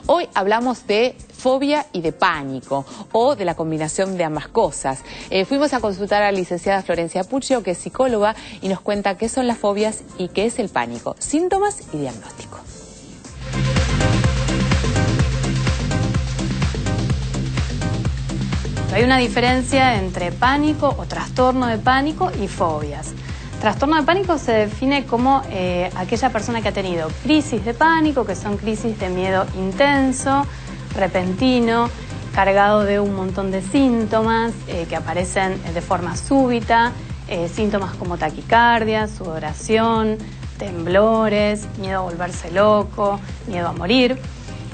Hoy hablamos de fobia y de pánico, o de la combinación de ambas cosas. Fuimos a consultar a la licenciada Florencia Puccio, que es psicóloga, y nos cuenta qué son las fobias y qué es el pánico, síntomas y diagnóstico. Hay una diferencia entre pánico o trastorno de pánico y fobias. Trastorno de pánico se define como aquella persona que ha tenido crisis de pánico, que son crisis de miedo intenso, repentino, cargado de un montón de síntomas que aparecen de forma súbita, síntomas como taquicardia, sudoración, temblores, miedo a volverse loco, miedo a morir.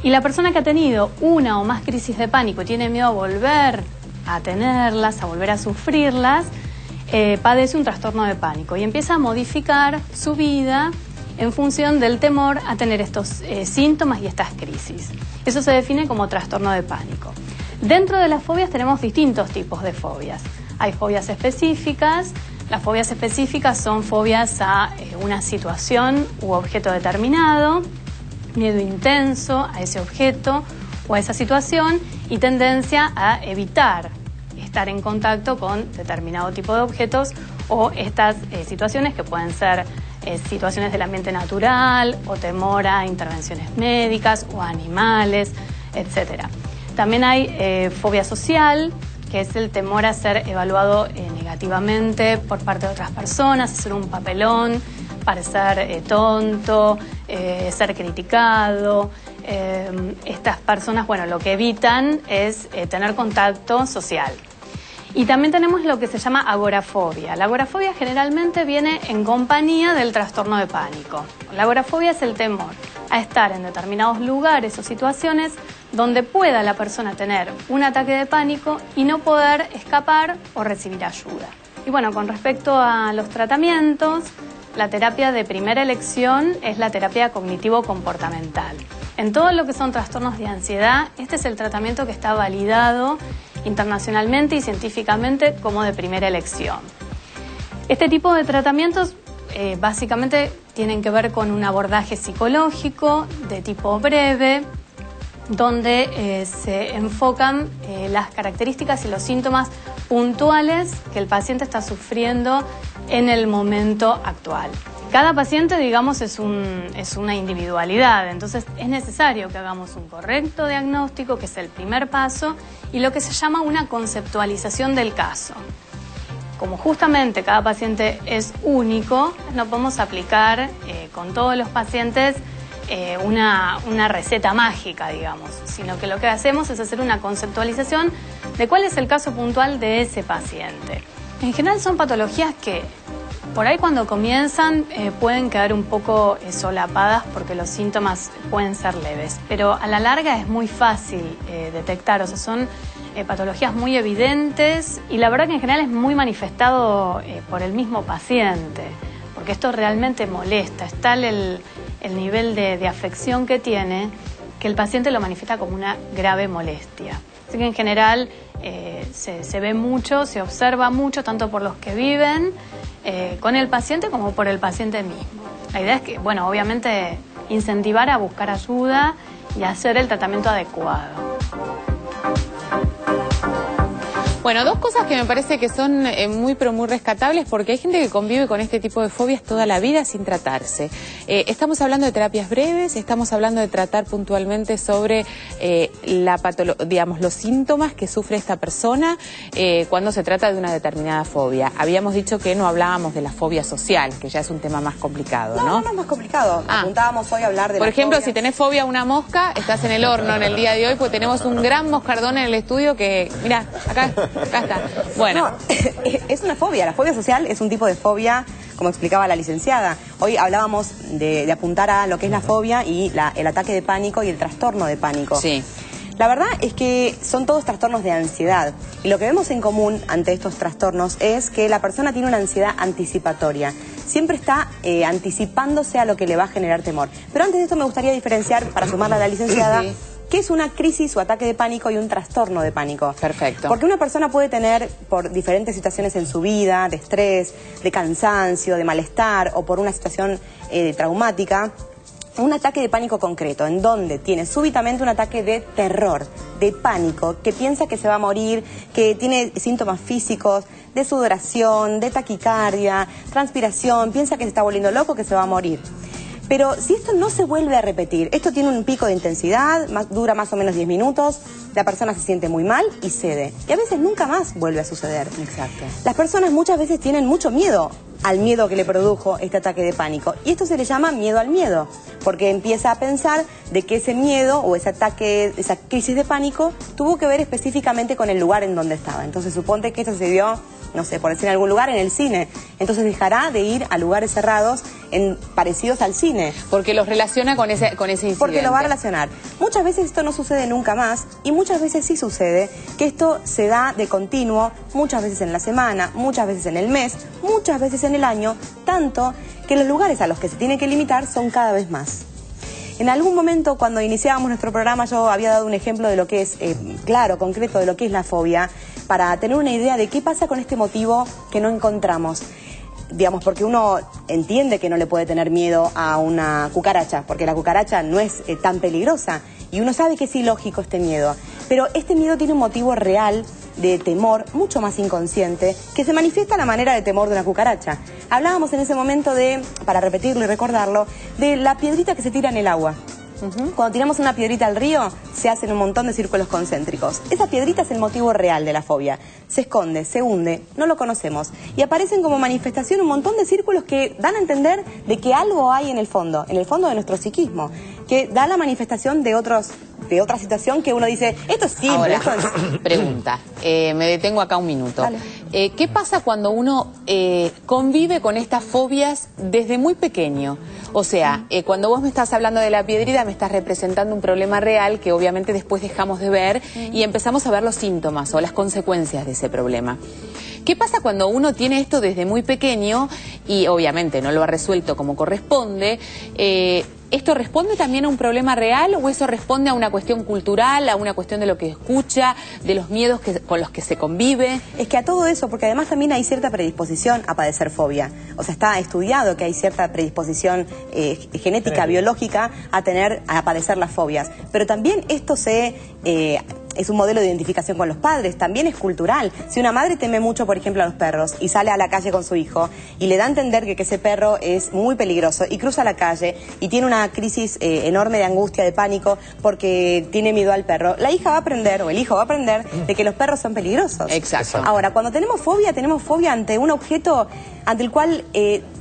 Y la persona que ha tenido una o más crisis de pánico y tiene miedo a volver a tenerlas, a volver a sufrirlas, padece un trastorno de pánico y empieza a modificar su vida en función del temor a tener estos síntomas y estas crisis. Eso se define como trastorno de pánico. Dentro de las fobias tenemos distintos tipos de fobias. Hay fobias específicas. Las fobias específicas son fobias a una situación u objeto determinado, miedo intenso a ese objeto o a esa situación y tendencia a evitar estar en contacto con determinado tipo de objetos o estas situaciones que pueden ser situaciones del ambiente natural o temor a intervenciones médicas o a animales, etc. También hay fobia social, que es el temor a ser evaluado negativamente por parte de otras personas, hacer un papelón, parecer tonto, ser criticado. Estas personas, bueno, lo que evitan es tener contacto social. Y también tenemos lo que se llama agorafobia. La agorafobia generalmente viene en compañía del trastorno de pánico. La agorafobia es el temor a estar en determinados lugares o situaciones donde pueda la persona tener un ataque de pánico y no poder escapar o recibir ayuda. Y bueno, con respecto a los tratamientos, la terapia de primera elección es la terapia cognitivo-comportamental. En todo lo que son trastornos de ansiedad, este es el tratamiento que está validado internacionalmente y científicamente como de primera elección. Este tipo de tratamientos básicamente tienen que ver con un abordaje psicológico de tipo breve, donde se enfocan las características y los síntomas puntuales que el paciente está sufriendo en el momento actual. Cada paciente, digamos, es una individualidad, entonces es necesario que hagamos un correcto diagnóstico, que es el primer paso, y lo que se llama una conceptualización del caso. Como justamente cada paciente es único, no podemos aplicar con todos los pacientes una receta mágica, digamos, sino que lo que hacemos es hacer una conceptualización de cuál es el caso puntual de ese paciente. En general son patologías que por ahí cuando comienzan pueden quedar un poco solapadas porque los síntomas pueden ser leves, pero a la larga es muy fácil detectar, o sea, son patologías muy evidentes y la verdad que en general es muy manifestado por el mismo paciente, porque esto realmente molesta, es tal el nivel de afección que tiene que el paciente lo manifiesta como una grave molestia. Así que en general se ve mucho, se observa mucho, tanto por los que viven con el paciente como por el paciente mismo. La idea es que, bueno, obviamente incentivar a buscar ayuda y hacer el tratamiento adecuado. Bueno, dos cosas que me parece que son muy pero muy rescatables, porque hay gente que convive con este tipo de fobias toda la vida sin tratarse. Estamos hablando de terapias breves, estamos hablando de tratar puntualmente sobre los síntomas que sufre esta persona cuando se trata de una determinada fobia. Habíamos dicho que no hablábamos de la fobia social, que ya es un tema más complicado, ¿no? No es más complicado. Apuntábamos hoy a hablar de por ejemplo, fobias. Si tenés fobia a una mosca, estás en el horno en el día de hoy, porque tenemos un gran moscardón en el estudio que, mirá, acá está. Bueno. No, es una fobia. La fobia social es un tipo de fobia, como explicaba la licenciada. Hoy hablábamos de apuntar a lo que es la fobia y el ataque de pánico y el trastorno de pánico. Sí. La verdad es que son todos trastornos de ansiedad. Y lo que vemos en común ante estos trastornos es que la persona tiene una ansiedad anticipatoria. Siempre está anticipándose a lo que le va a generar temor. Pero antes de esto me gustaría diferenciar, para sumarla a la licenciada, sí, ¿qué es una crisis o ataque de pánico y un trastorno de pánico? Perfecto. Porque una persona puede tener, por diferentes situaciones en su vida, de estrés, de cansancio, de malestar o por una situación traumática, un ataque de pánico concreto, en donde tiene súbitamente un ataque de terror, de pánico, que piensa que se va a morir, que tiene síntomas físicos, de sudoración, de taquicardia, transpiración, piensa que se está volviendo loco, que se va a morir. Pero si esto no se vuelve a repetir, esto tiene un pico de intensidad, dura más o menos 10 minutos, la persona se siente muy mal y cede. Y a veces nunca más vuelve a suceder. Exacto. Las personas muchas veces tienen mucho miedo al miedo que le produjo este ataque de pánico. Y esto se le llama miedo al miedo, porque empieza a pensar de que ese miedo o ese ataque, esa crisis de pánico, tuvo que ver específicamente con el lugar en donde estaba. Entonces suponte que esto se dio, no sé, por decir en algún lugar, en el cine. Entonces dejará de ir a lugares cerrados parecidos al cine. Porque los relaciona con ese incidente. Porque lo va a relacionar. Muchas veces esto no sucede nunca más y muchas veces sí sucede que esto se da de continuo, muchas veces en la semana, muchas veces en el mes, muchas veces en el año, tanto que los lugares a los que se tiene que limitar son cada vez más. En algún momento, cuando iniciábamos nuestro programa, yo había dado un ejemplo de lo que es, claro, concreto, de lo que es la fobia, para tener una idea de qué pasa con este motivo que no encontramos. Digamos, porque uno entiende que no le puede tener miedo a una cucaracha, porque la cucaracha no es tan peligrosa, y uno sabe que es ilógico este miedo. Pero este miedo tiene un motivo real de temor, mucho más inconsciente, que se manifiesta a la manera de temor de una cucaracha. Hablábamos en ese momento de, para repetirlo y recordarlo, de la piedrita que se tira en el agua. Cuando tiramos una piedrita al río, se hacen un montón de círculos concéntricos. Esa piedrita es el motivo real de la fobia. Se esconde, se hunde, no lo conocemos. Y aparecen como manifestación un montón de círculos que dan a entender de que algo hay en el fondo de nuestro psiquismo, que da la manifestación de otra situación que uno dice, esto es simple. Ahora, pregunta, me detengo acá un minuto. Dale. ¿Qué pasa cuando uno convive con estas fobias desde muy pequeño? O sea, cuando vos me estás hablando de la piedrita, me estás representando un problema real que obviamente después dejamos de ver y empezamos a ver los síntomas o las consecuencias de ese problema. ¿Qué pasa cuando uno tiene esto desde muy pequeño y obviamente no lo ha resuelto como corresponde? ¿Esto responde también a un problema real o eso responde a una cuestión cultural, a una cuestión de lo que escucha, de los miedos con los que se convive? Es que a todo eso, porque además también hay cierta predisposición a padecer fobia. O sea, está estudiado que hay cierta predisposición genética, biológica, a padecer las fobias. Pero también esto es un modelo de identificación con los padres, también es cultural. Si una madre teme mucho, por ejemplo, a los perros y sale a la calle con su hijo y le da a entender que ese perro es muy peligroso y cruza la calle y tiene una crisis enorme de angustia, de pánico, porque tiene miedo al perro, la hija va a aprender, o el hijo va a aprender, de que los perros son peligrosos. Exacto. Ahora, cuando tenemos fobia ante un objeto ante el cual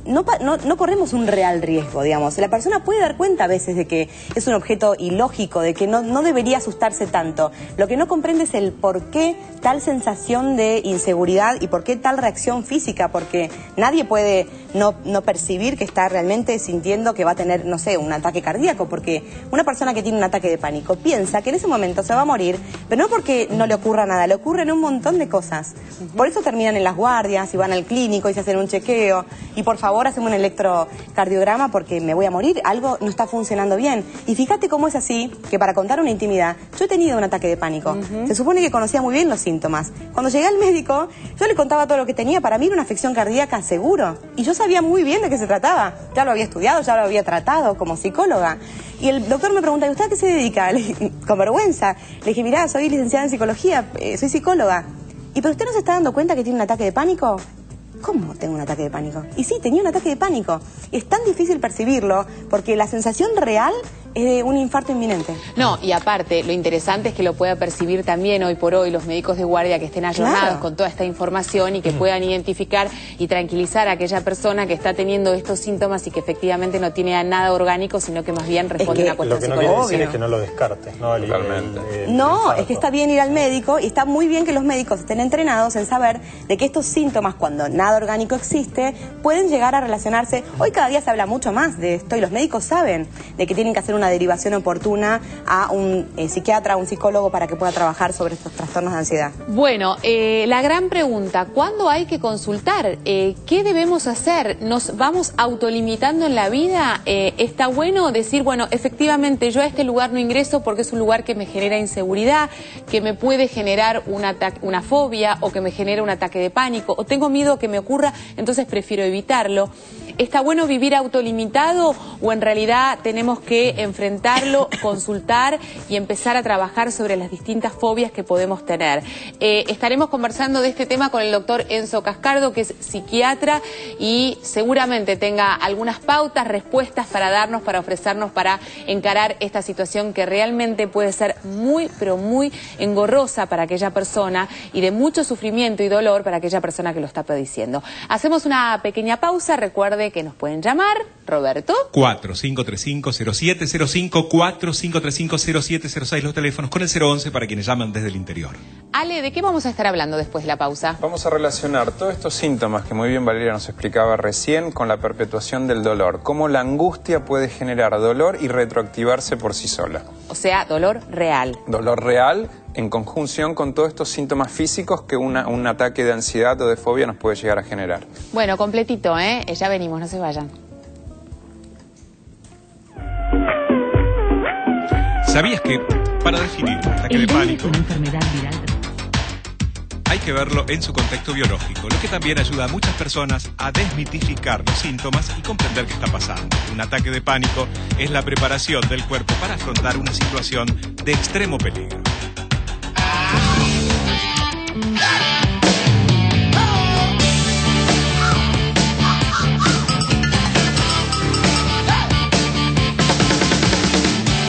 no corremos un real riesgo, digamos. La persona puede dar cuenta a veces de que es un objeto ilógico, de que no debería asustarse tanto. Lo que no comprende es el por qué tal sensación de inseguridad y por qué tal reacción física, porque nadie puede no percibir que está realmente sintiendo que va a tener, no sé, un ataque cardíaco, porque una persona que tiene un ataque de pánico piensa que en ese momento se va a morir, pero no porque no le ocurra nada, le ocurren un montón de cosas. Por eso terminan en las guardias y van al clínico y se hacen un chequeo y por favor hacemos un electrocardiograma porque me voy a morir, algo no está funcionando bien. Y fíjate cómo es así, que para contar una intimidad, yo he tenido un ataque de pánico. Se supone que conocía muy bien los síntomas. Cuando llegué al médico, yo le contaba todo lo que tenía, para mí era una afección cardíaca seguro. Y yo sabía muy bien de qué se trataba. Ya lo había estudiado, ya lo había tratado como psicóloga. Y el doctor me pregunta, ¿y usted a qué se dedica? Con vergüenza. Le dije, mirá, soy licenciada en psicología, soy psicóloga. ¿Y pero usted no se está dando cuenta que tiene un ataque de pánico? ¿Cómo tengo un ataque de pánico? Y sí, tenía un ataque de pánico. Es tan difícil percibirlo porque la sensación real es de un infarto inminente. No, y aparte, lo interesante es que lo pueda percibir también hoy por hoy los médicos de guardia que estén ayornados con toda esta información y que puedan identificar y tranquilizar a aquella persona que está teniendo estos síntomas y que efectivamente no tiene nada orgánico, sino que más bien responde a una cuestión psicológica. Lo que no quiere decir es que no lo descartes, ¿no? No, es que está bien ir al médico y está muy bien que los médicos estén entrenados en saber de que estos síntomas, cuando nada orgánico existe, pueden llegar a relacionarse. Hoy cada día se habla mucho más de esto y los médicos saben de que tienen que hacer una derivación oportuna a un psiquiatra, a un psicólogo para que pueda trabajar sobre estos trastornos de ansiedad. Bueno, la gran pregunta, ¿cuándo hay que consultar? ¿Qué debemos hacer? ¿Nos vamos autolimitando en la vida? ¿Está bueno decir, bueno, efectivamente yo a este lugar no ingreso porque es un lugar que me genera inseguridad, que me puede generar una fobia o que me genera un ataque de pánico o tengo miedo que me ocurra, entonces prefiero evitarlo? ¿Está bueno vivir autolimitado o en realidad tenemos que enfrentarlo, consultar y empezar a trabajar sobre las distintas fobias que podemos tener? Estaremos conversando de este tema con el doctor Enzo Cascardo, que es psiquiatra y seguramente tenga algunas pautas, respuestas para darnos, para ofrecernos, para encarar esta situación que realmente puede ser muy, pero muy engorrosa para aquella persona y de mucho sufrimiento y dolor para aquella persona que lo está padeciendo. Hacemos una pequeña pausa. Recuerde que nos pueden llamar. Roberto. 4535-0705, 4535-0706, los teléfonos con el 011 para quienes llaman desde el interior. Ale, ¿de qué vamos a estar hablando después de la pausa? Vamos a relacionar todos estos síntomas que muy bien Valeria nos explicaba recién con la perpetuación del dolor. Cómo la angustia puede generar dolor y retroactivarse por sí sola. O sea, dolor real. Dolor real en conjunción con todos estos síntomas físicos que un ataque de ansiedad o de fobia nos puede llegar a generar. Bueno, completito, ¿eh? Ya venimos, no se vayan. ¿Sabías que para definir un ataque de pánico hay que verlo en su contexto biológico, lo que también ayuda a muchas personas a desmitificar los síntomas y comprender qué está pasando? Un ataque de pánico es la preparación del cuerpo para afrontar una situación de extremo peligro.